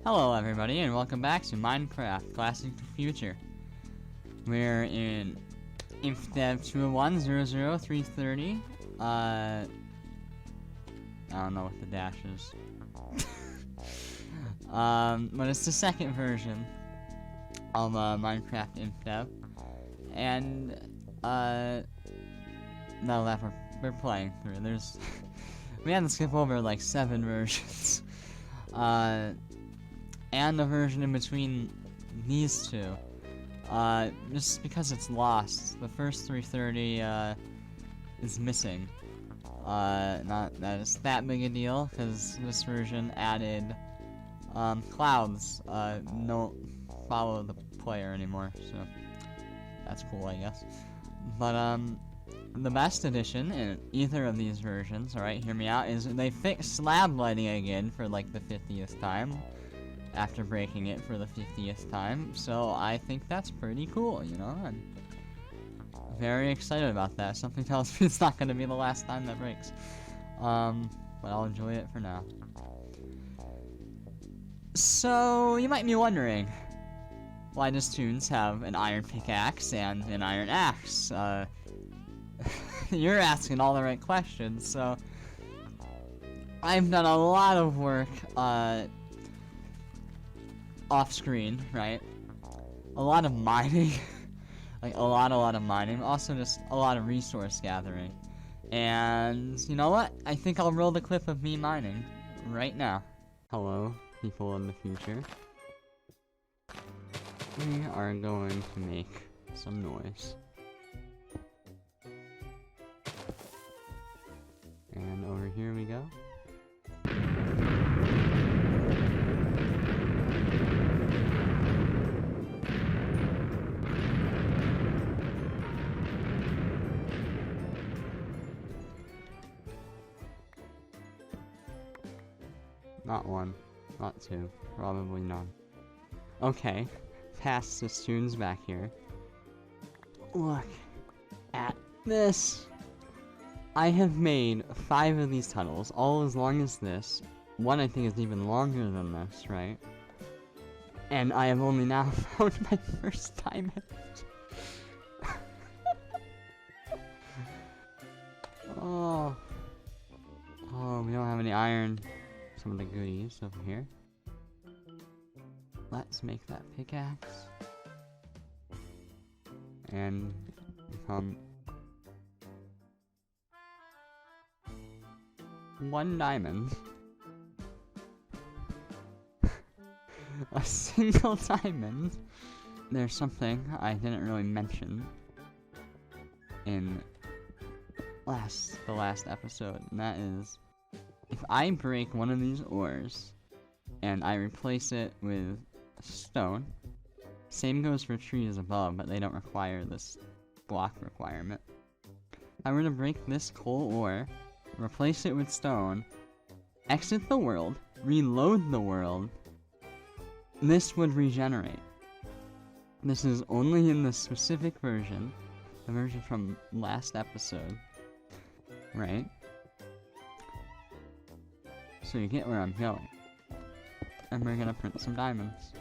Hello everybody and welcome back to Minecraft Classic to Future. We're in Infdev 201-00330. I don't know what the dash is. But it's the second version of Minecraft Infdev. And now that we're playing through, we had to skip over like 7 versions. And the version in between these two. Just because it's lost. The first 330 is missing. Not that it's that big a deal, because this version added clouds don't follow the player anymore, so that's cool, I guess. But the best addition in either of these versions, alright, hear me out, is they fixed slab lighting again for like the 50th time. After breaking it for the 50th time, so I think that's pretty cool, you know? I'm very excited about that. Something tells me it's not going to be the last time that breaks. But I'll enjoy it for now. So, you might be wondering, why does Toons have an iron pickaxe and an iron axe? You're asking all the right questions, so I've done a lot of work, off-screen, right? A lot of mining. Like, a lot of mining. Also, just a lot of resource gathering. And, you know what? I think I'll roll the clip of me mining right now. Hello, people in the future. We are going to make some noise. And over here we go. Not one, not two, probably none. Okay, past the students back here. Look at this! I have made 5 of these tunnels, all as long as this. One I think is even longer than this, right? And I have only now found my first diamond. Oh, we don't have any iron. Some of the goodies over here. Let's make that pickaxe. And become 1 diamond. A single diamond. There's something I didn't really mention in the last episode, and that is, if I break one of these ores, and I replace it with stone, same goes for trees above, but they don't require this block requirement. If I were to break this coal ore, replace it with stone, exit the world, reload the world, this would regenerate. This is only in the specific version, the version from last episode, right? So you get where I'm going. And we're gonna print some diamonds.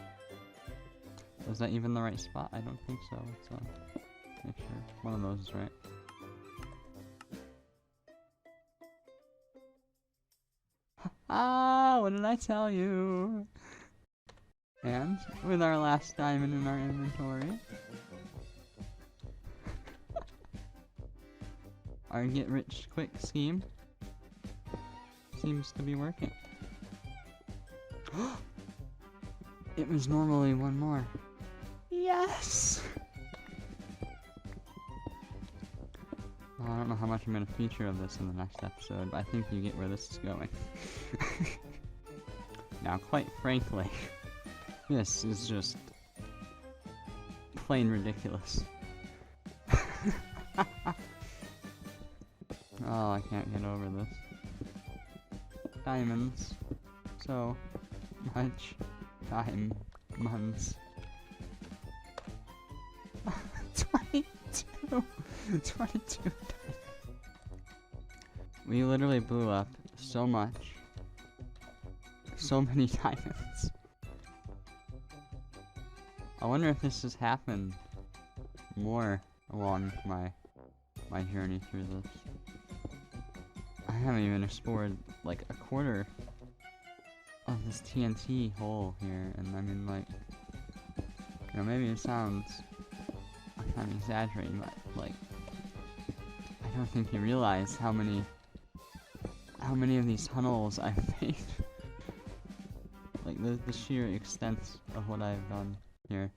Is that even the right spot? I don't think so. Let's make sure one of those is right. Ah, what did I tell you? And with our last diamond in our inventory, our get rich quick scheme seems to be working. It was normally 1 more. Yes! Well, I don't know how much I'm going to feature of this in the next episode, but I think you get where this is going. Now, quite frankly, this is just plain ridiculous. Oh, I can't get over this. Diamonds. So much diamonds. 22! 22 diamonds. We literally blew up so much. So many diamonds. I wonder if this has happened more along my journey through this. I haven't even explored like a quarter of this TNT hole here, and I mean, like, you know, maybe it sounds I'm exaggerating, but like, I don't think you realize how many of these tunnels I've made. Like the sheer extent of what I've done here.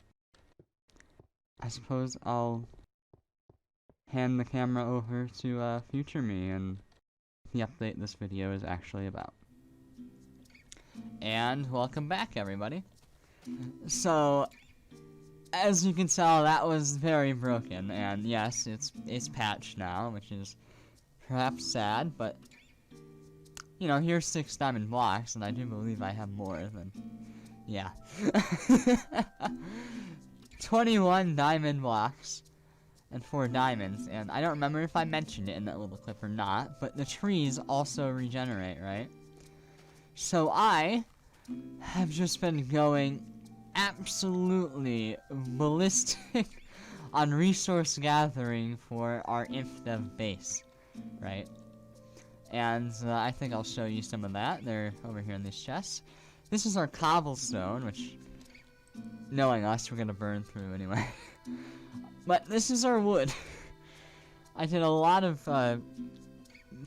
I suppose I'll hand the camera over to future me and the update this video is actually about. And welcome back, everybody. So, as you can tell, that was very broken, and yes, it's patched now, which is perhaps sad, but you know, here's 6 diamond blocks, and I do believe I have more than, yeah. 21 diamond blocks and 4 diamonds, and I don't remember if I mentioned it in that little clip or not, but the trees also regenerate, right? So I have just been going absolutely ballistic on resource gathering for our Infdev base, right? And I think I'll show you some of that. They're over here in these chests. This is our cobblestone, which, knowing us, we're gonna burn through anyway. But this is our wood. I did a lot of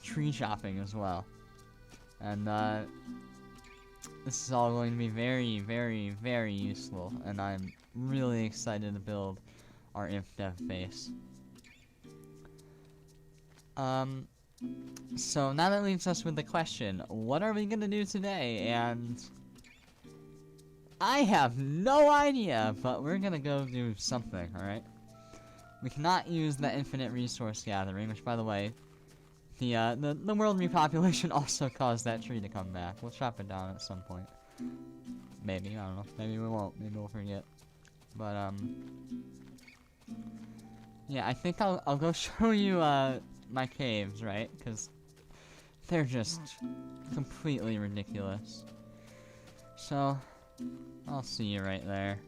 tree chopping as well. And this is all going to be very, very, very useful. And I'm really excited to build our Infdev base. So now that leaves us with the question, what are we gonna do today? And I have no idea, but we're gonna go do something, alright? We cannot use the infinite resource gathering, which, by the way, the world repopulation also caused that tree to come back. We'll chop it down at some point. Maybe, I don't know. Maybe we won't. Maybe we'll forget. But, yeah, I think I'll go show you, my caves, right? Because they're just completely ridiculous. So, I'll see you right there.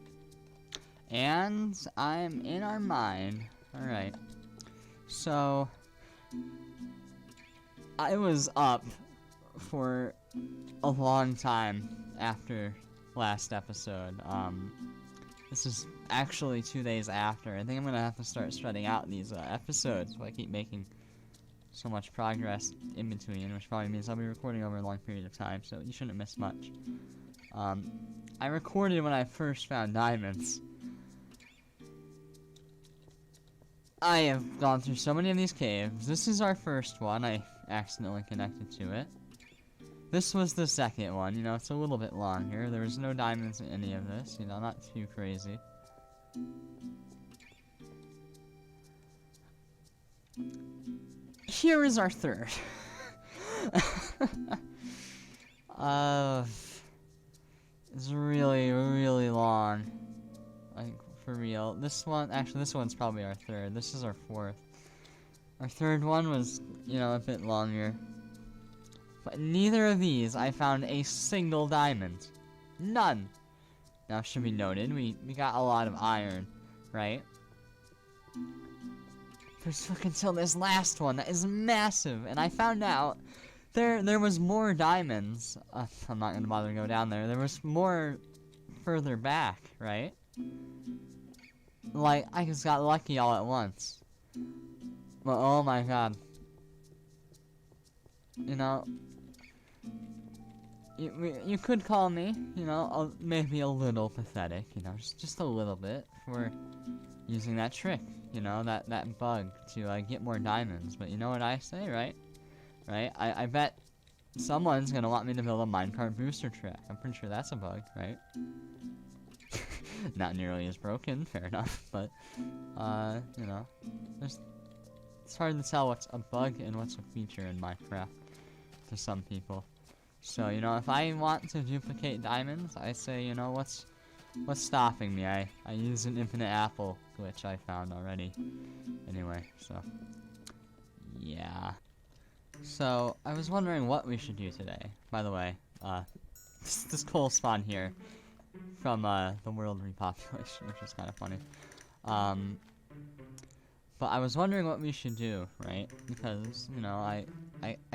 And I'm in our mine. Alright. So, I was up for a long time after last episode. This is actually 2 days after. I think I'm gonna have to start spreading out these episodes so I keep making so much progress in between, which probably means I'll be recording over a long period of time, so you shouldn't miss much. I recorded when I first found diamonds. I have gone through so many of these caves. This is our first one. I accidentally connected to it. This was the second one. You know, it's a little bit longer. There was no diamonds in any of this. You know, not too crazy. Here is our third. It's really, really long. Like, for real. This one, actually, this one's probably our third. This is our fourth. Our third one was, you know, a bit longer. But neither of these I found a single diamond. None. Now, it should be noted, we got a lot of iron, right? There's look until this last one that is massive, and I found out there was more diamonds. I'm not gonna bother to go down there. There was more further back, right? Like, I just got lucky all at once. But oh my god. You know, you could call me, you know, maybe a little pathetic, you know, just a little bit for using that trick, you know, that bug to get more diamonds. But you know what I say, right? Right? I bet someone's gonna want me to build a minecart booster track. I'm pretty sure that's a bug, right? Not nearly as broken, fair enough, but, you know, it's hard to tell what's a bug and what's a feature in Minecraft to some people. So, you know, if I want to duplicate diamonds, I say, you know, what's stopping me? I use an infinite apple glitch I found already. Anyway, so, yeah. So, I was wondering what we should do today. By the way, this coal spawn here, from the world repopulation, which is kind of funny. But I was wondering what we should do, right? Because, you know, I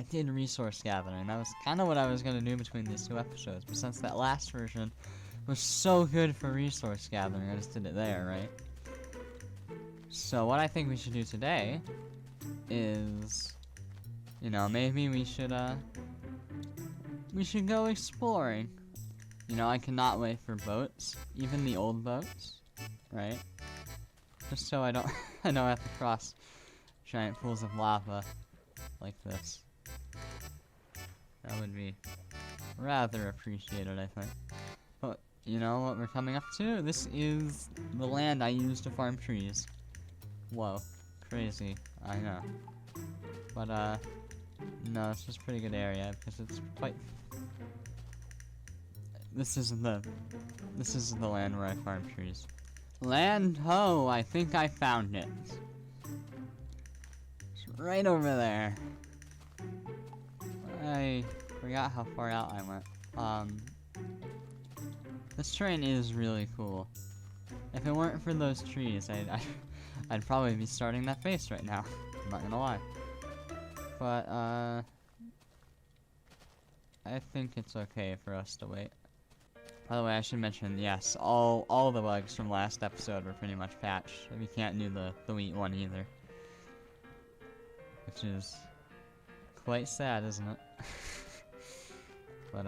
did resource gathering. That was kind of what I was going to do between these 2 episodes. But since that last version was so good for resource gathering, I just did it there, right? So what I think we should do today is, you know, maybe we should go exploring. You know, I cannot wait for boats, even the old boats, right? Just so I don't have to cross giant pools of lava like this. That would be rather appreciated, I think. But, you know what we're coming up to? This is the land I use to farm trees. Whoa. Crazy. I know. But, no, it's just a pretty good area, because it's quite... This is the land where I farm trees. Land ho! I think I found it. It's right over there. I forgot how far out I went. This terrain is really cool. If it weren't for those trees, I'd probably be starting that base right now. I'm not gonna lie. But, I think it's okay for us to wait. By the way, I should mention, yes, all the bugs from last episode were pretty much patched. We can't do the wheat one either. Which is quite sad, isn't it? But,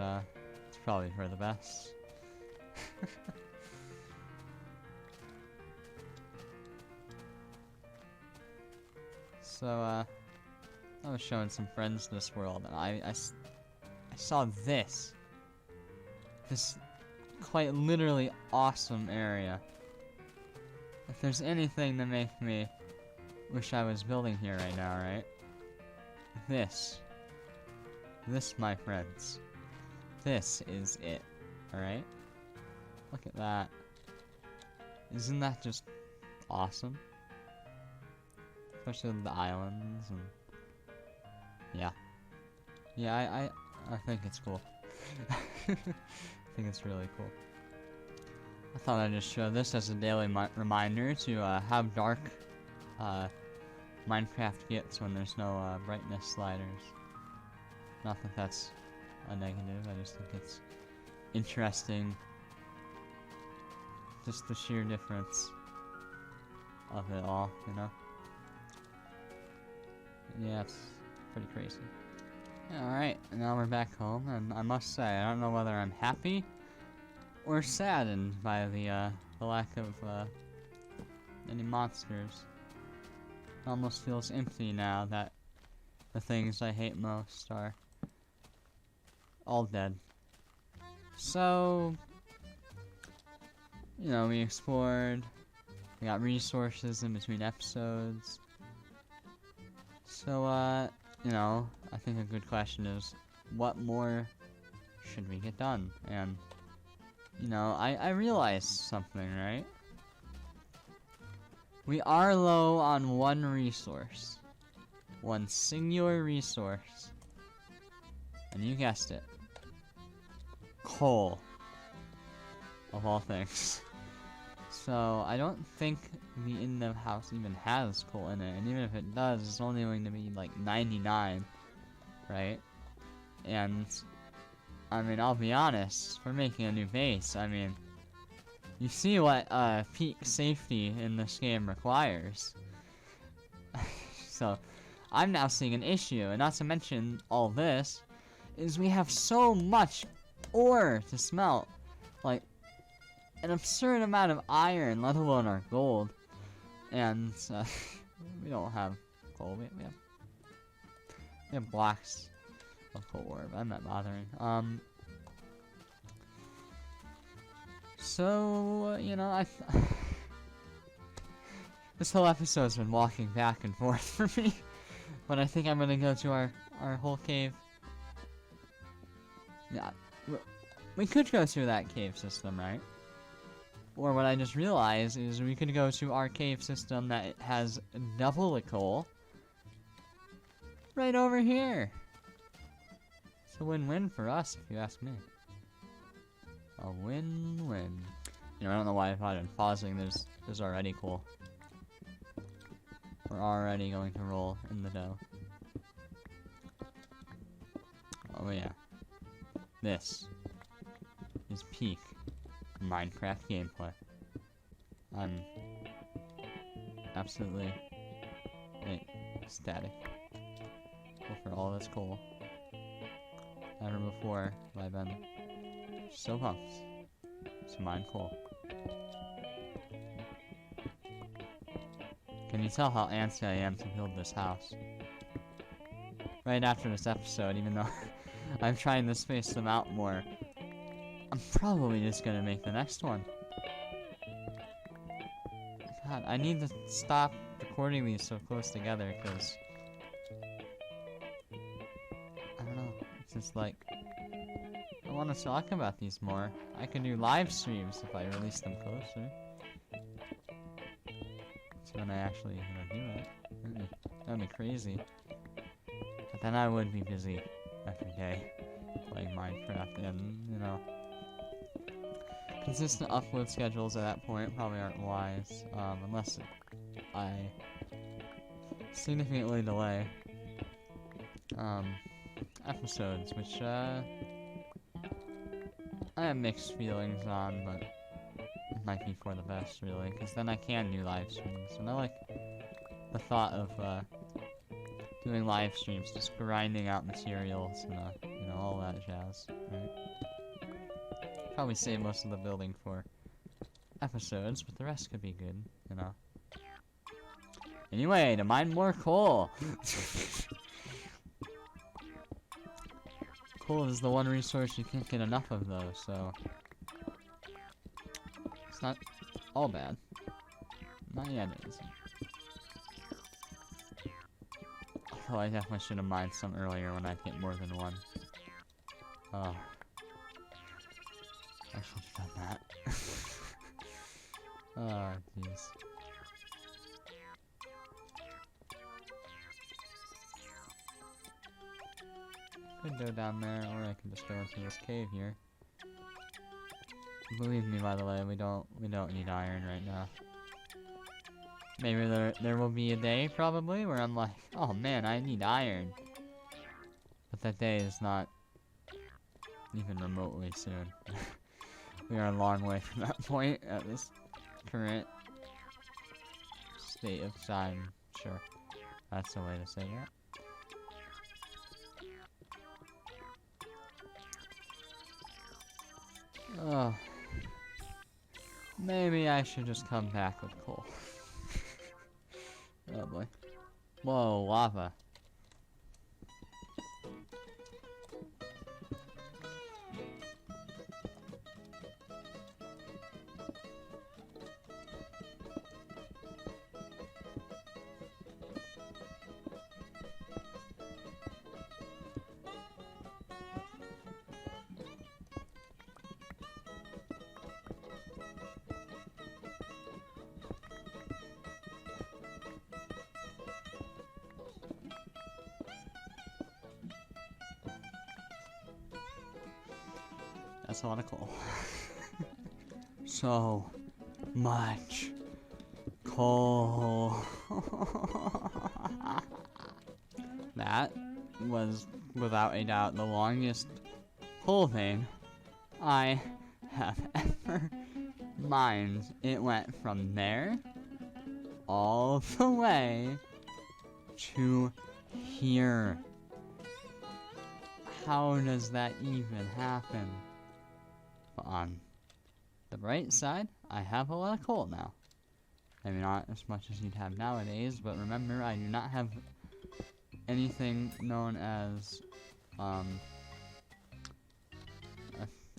it's probably for the best. So, I was showing some friends this world, and I saw this. This quite literally awesome area. If there's anything to make me wish I was building here right now, right? This, my friends. This is it, alright? Look at that. Isn't that just awesome? Especially with the islands and... Yeah. Yeah, I think it's cool. I think it's really cool. I thought I'd just show this as a daily reminder to how dark Minecraft gets when there's no brightness sliders. Not that that's a negative, I just think it's interesting. Just the sheer difference of it all, you know? Yeah, it's pretty crazy. Alright, now we're back home, and I must say, I don't know whether I'm happy or saddened by the lack of any monsters. It almost feels empty now that the things I hate most are all dead. So, you know, we explored, we got resources in between episodes. So, you know, I think a good question is, what more should we get done? And, you know, I realized something, right? We are low on one resource. One singular resource. And you guessed it. Coal. Of all things. So, I don't think the Infdev house even has coal in it, and even if it does, it's only going to be like 99, right? And, I mean, I'll be honest, we're making a new base, I mean, you see what peak safety in this game requires. So, I'm now seeing an issue, and not to mention all this, is we have so much ore to smelt, like, an absurd amount of iron, let alone our gold. And, we don't have gold, we have blocks of coal ore, but I'm not bothering. So, you know, this whole episode's been walking back and forth for me. But I think I'm gonna go to our whole cave. Yeah, we could go through that cave system, right? Or what I just realized is we could go to our cave system that has double the coal. Right over here. It's a win-win for us, if you ask me. A win-win. You know, I don't know why I thought I'm pausing. There's already cool. We're already going to roll in the dough. Oh yeah. This is peak Minecraft gameplay. I'm absolutely ecstatic over all this coal. Never before have I been so pumped to mine coal. Can you tell how antsy I am to build this house? Right after this episode, even though I'm trying to space them out more, I'm probably just gonna make the next one. God, I need to stop recording these so close together, because I don't know, it's just like, I want to talk about these more. I can do live streams if I release them closer. That's when I actually do it. That'd be crazy. But then I would be busy every day playing Minecraft, and, you know, consistent upload schedules at that point probably aren't wise, unless I significantly delay episodes, which I have mixed feelings on, but it might be for the best, really, because then I can do live streams, and I like the thought of doing live streams, just grinding out materials and you know, all that jazz, right? Probably save most of the building for episodes, but the rest could be good, you know. Anyway, to mine more coal! Coal is the one resource you can't get enough of, though, so it's not all bad. Not yet, it isn't. Although I definitely should have mined some earlier when I get more than one. Oh. I should have done that. Oh, jeez. Could go down there, or I can just go into this cave here. Believe me, by the way, we don't need iron right now. Maybe there will be a day, probably, where I'm like, oh man, I need iron. But that day is not even remotely soon. We are a long way from that point at this current state of time. Sure, that's the way to say that. Oh, maybe I should just come back with coal. Oh boy. Whoa, lava. That's a lot of coal. So much coal. That was, without a doubt, the longest coal vein I have ever mined. It went from there all the way to here. How does that even happen? On the bright side, I have a lot of coal now. Maybe not as much as you'd have nowadays, but remember, I do not have anything known as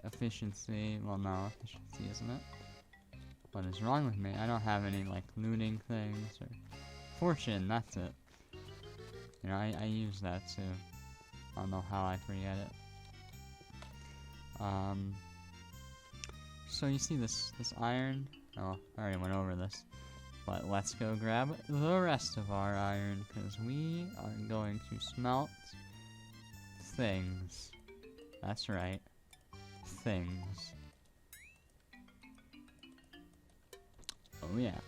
efficiency. Well, no, efficiency isn't it? What is wrong with me? I don't have any like looting things or fortune. That's it. You know, I use that too. I don't know how I forget it. So you see this iron? Oh, I already went over this. But let's go grab the rest of our iron, because we are going to smelt things. That's right. Things. Oh yeah.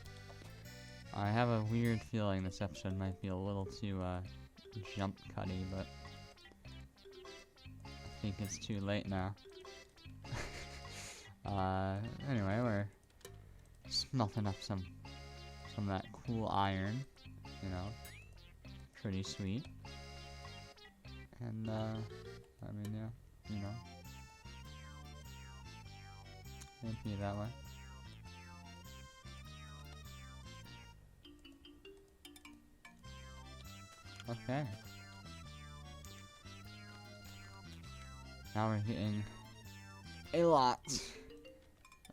I have a weird feeling this episode might be a little too, jump cutty, but I think it's too late now. Anyway, we're smelting up some of that cool iron, you know, pretty sweet. And, I mean, yeah, you know, it'd be that way. Okay. Now we're getting a lot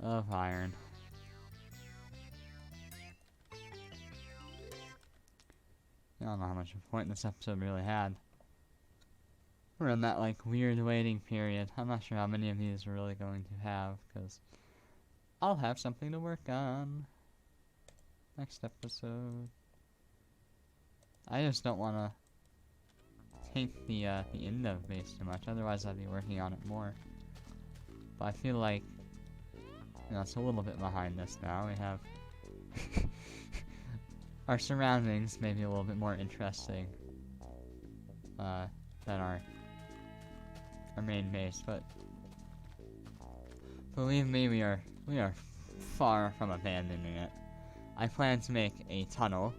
of iron. I don't know how much of a point this episode really had. We're in that, like, weird waiting period. I'm not sure how many of these we're really going to have, because I'll have something to work on next episode. I just don't want to take the Infdev base too much, otherwise I'd be working on it more. But I feel like, you know, it's a little bit behind us now. We have our surroundings maybe a little bit more interesting than our main base, but believe me, we are far from abandoning it. I plan to make a tunnel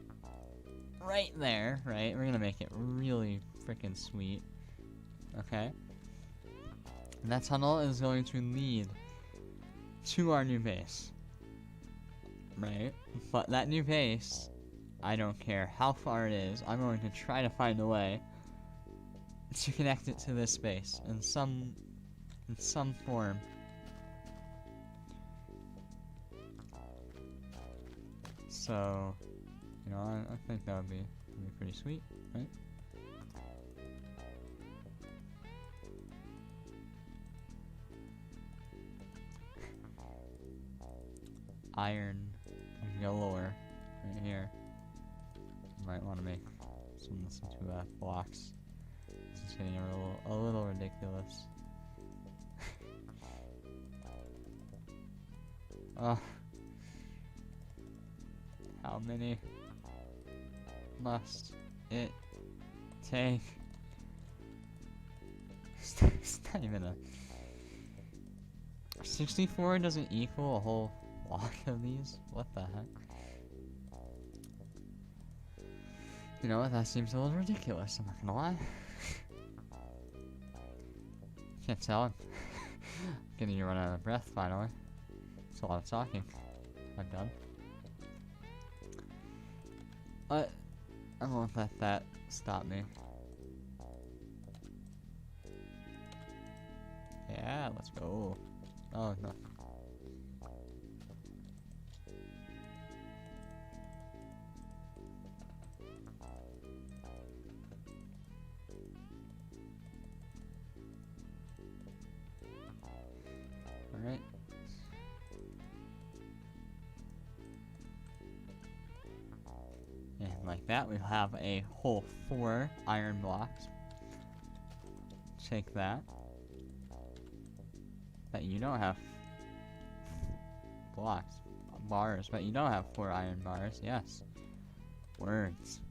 right there, right? We're gonna make it really freaking sweet. Okay? And that tunnel is going to lead to our new base. Right? But that new base, I don't care how far it is, I'm going to try to find a way to connect it to this base in some form. So, you know, I think that would be pretty sweet, right? Iron galore right here. Might want to make some into blocks. This is getting a little ridiculous. How many must it take? It's not even a 64 doesn't equal a whole block of these? What the heck? You know what, that seems a little ridiculous, I'm not gonna lie. Can't tell, I'm getting to run out of breath finally. It's a lot of talking. I'm done. But I won't let that stop me. Yeah, let's go. Oh, no. Alright. And like that, we'll have a whole 4 iron blocks. Take that. But you don't have blocks. Bars, but you don't have 4 iron bars. Yes. Words.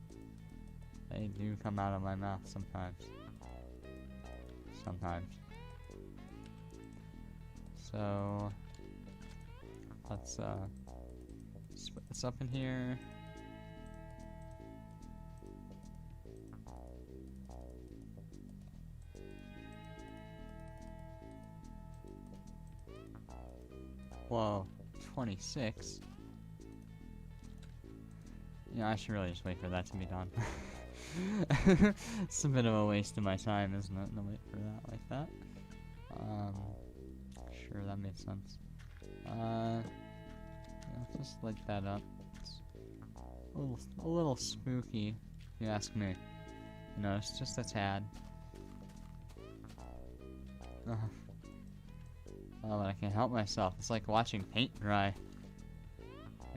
They do come out of my mouth sometimes. Sometimes. So let's split this up in here. Whoa, 26. Yeah, I should really just wait for that to be done. It's a bit of a waste of my time, isn't it, to wait for that like that? Sure, that makes sense. Yeah, just light that up. It's a little spooky, if you ask me. You know, it's just a tad. Oh, but I can't help myself. It's like watching paint dry.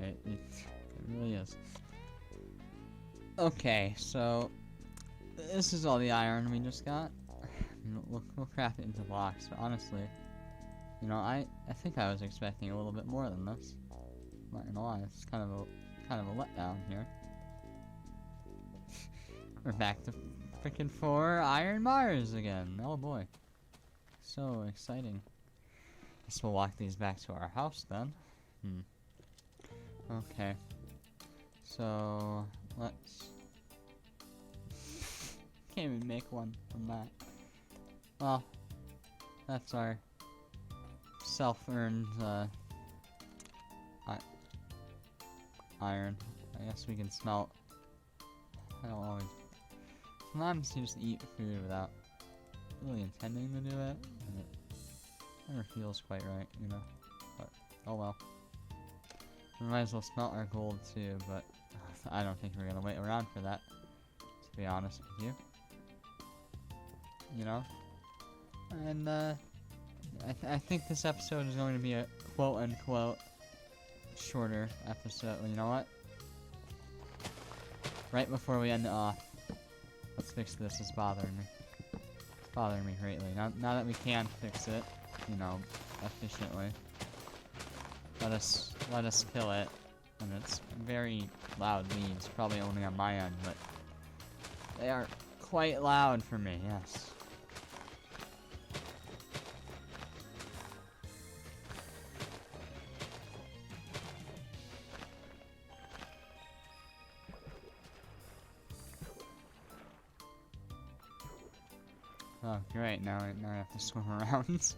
It really is. Okay, so this is all the iron we just got. We'll craft it into blocks, but honestly, you know, I think I was expecting a little bit more than this. Not gonna lie, it's kind of a letdown here. We're back to freaking 4 iron bars again. Oh boy. So exciting. Guess we'll walk these back to our house then. Okay. So, let's... Can't even make one from that. Well, that's our self-earned, iron. I guess we can smelt. I don't always... Sometimes you just eat food without really intending to do it, and it never feels quite right, you know? But, oh well. We might as well smelt our gold too, but I don't think we're gonna wait around for that, to be honest with you. You know? And, I think this episode is going to be a quote-unquote shorter episode. Well, you know what? Right before we end it off, let's fix this. It's bothering me. It's bothering me greatly. Now that we can fix it, you know, efficiently, let us kill it. And it's very loud leaves, probably only on my end, but they are quite loud for me. Yes. Oh, great, now I have to swim around.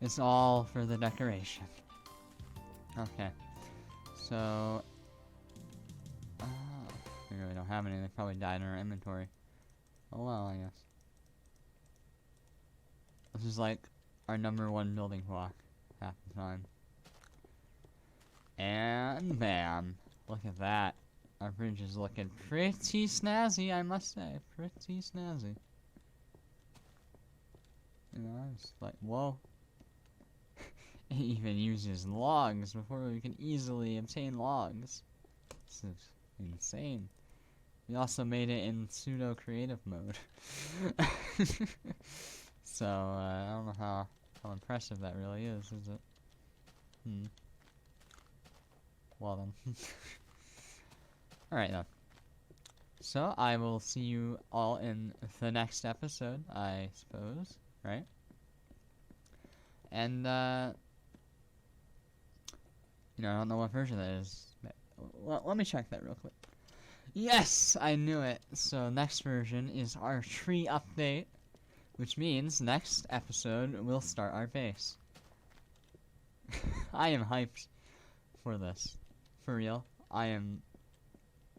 It's all for the decoration. Okay. So... we really don't have any. They probably died in our inventory. Oh well, I guess. This is like our #1 building block half the time. And bam! Look at that. Our bridge is looking pretty snazzy, I must say. Pretty snazzy. You know, it's like, whoa. It even uses logs before we can easily obtain logs. This is insane. We also made it in pseudo creative mode. So, I don't know how impressive that really is it? Well then. Alright then. So, I will see you all in the next episode, I suppose, right? And, you know, I don't know what version that is. Well, let me check that real quick. Yes! I knew it! So, next version is our tree update, which means next episode we'll start our base. I am hyped for this. For real. I am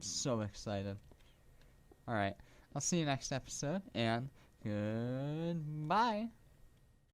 so excited. Alright, I'll see you next episode, and goodbye!